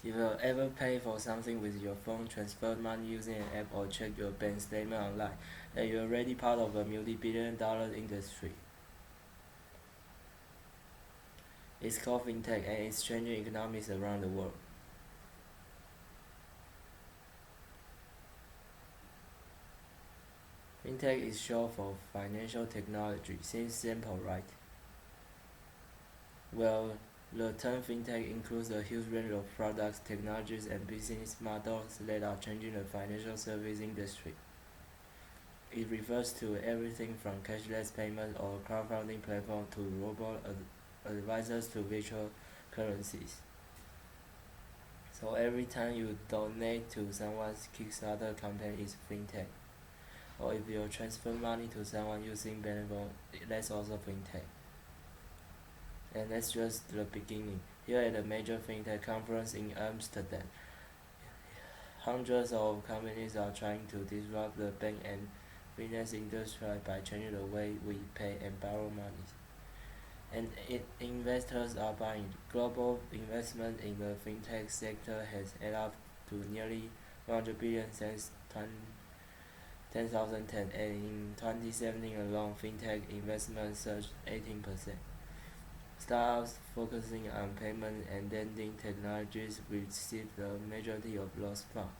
If you ever pay for something with your phone, transfer money using an app, or check your bank statement online, then you're already part of a multi-billion-dollar industry. It's called fintech, and it's changing economies around the world. Fintech is short for financial technology. Seems simple, right? Well, the term fintech includes a huge range of products, technologies, and business models that are changing the financial service industry. It refers to everything from cashless payment or crowdfunding platform to advisors to virtual currencies. So every time you donate to someone's Kickstarter campaign is fintech. Or if you transfer money to someone using Benevol, that's also fintech. And that's just the beginning. Here at a major fintech conference in Amsterdam, hundreds of companies are trying to disrupt the bank and finance industry by changing the way we pay and borrow money. And investors are buying. Global investment in the fintech sector has added up to nearly 100 billion since 2010, and in 2017 alone, fintech investment surged 18%. Startups focusing on payment and lending technologies receive the majority of those funds.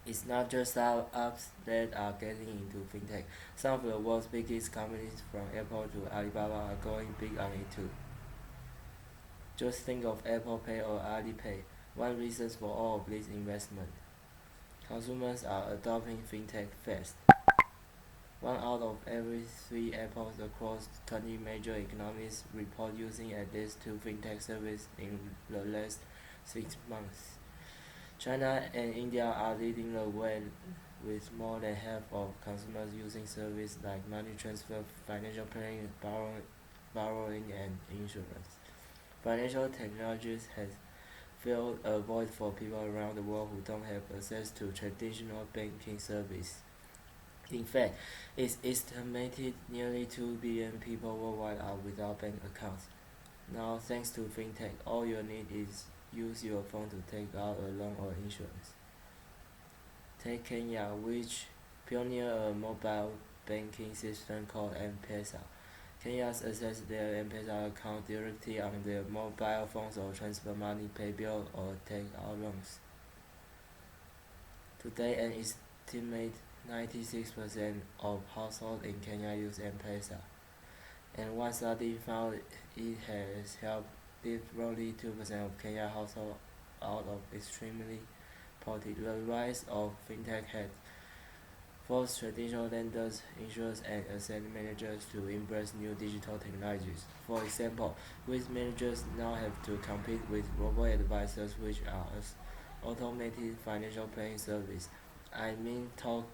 It's not just startups that are getting into fintech. Some of the world's biggest companies, from Apple to Alibaba, are going big on it too. Just think of Apple Pay or Alipay. One reason for all of this investment. Consumers are adopting fintech fast. One out of every 3 apples across 20 major economies report using at least 2 fintech services in the last 6 months. China and India are leading the way with more than half of consumers using services like money transfer, financial planning, borrowing, and insurance. Financial technologies has filled a void for people around the world who don't have access to traditional banking service. In fact, it's estimated nearly 2 billion people worldwide are without bank accounts. Now, thanks to fintech, all you need is use your phone to take out a loan or insurance. Take Kenya, which pioneered a mobile banking system called M-Pesa. Kenyans access their M-Pesa account directly on their mobile phones or transfer money, pay bills, or take out loans. Today, an estimated 96% of households in Kenya use M-Pesa, and one study found it has helped lift roughly 2% of Kenya households out of extremely poverty. The rise of fintech has forced traditional lenders, insurers, and asset managers to embrace new digital technologies. For example, risk managers now have to compete with robo-advisors, which are automated financial planning service. Talk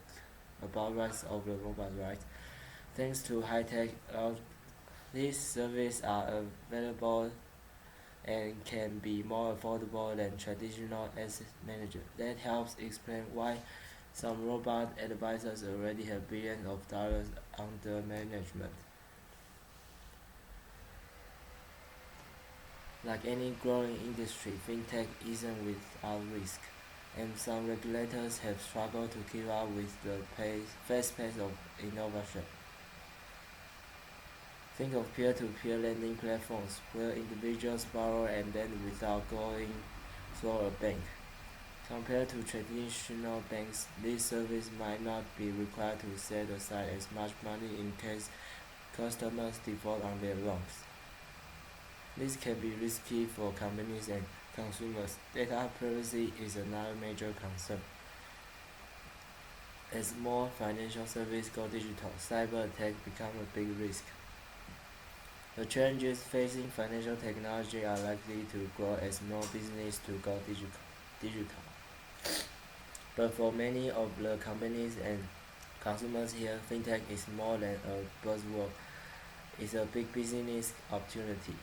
about rise of the mobile, right? Thanks to high tech, these services are available and can be more affordable than traditional asset managers. That helps explain why some robot advisors already have billions of dollars under management. Like any growing industry, fintech isn't without risk, and some regulators have struggled to keep up with the fast pace of innovation. Think of peer-to-peer lending platforms where individuals borrow and lend without going through a bank. Compared to traditional banks, this service might not be required to set aside as much money in case customers default on their loans. This can be risky for companies and consumers. Data privacy is another major concern. As more financial services go digital, cyber attacks become a big risk. The challenges facing financial technology are likely to grow as more businesses to go digital. But for many of the companies and consumers here, fintech is more than a buzzword. It's a big business opportunity.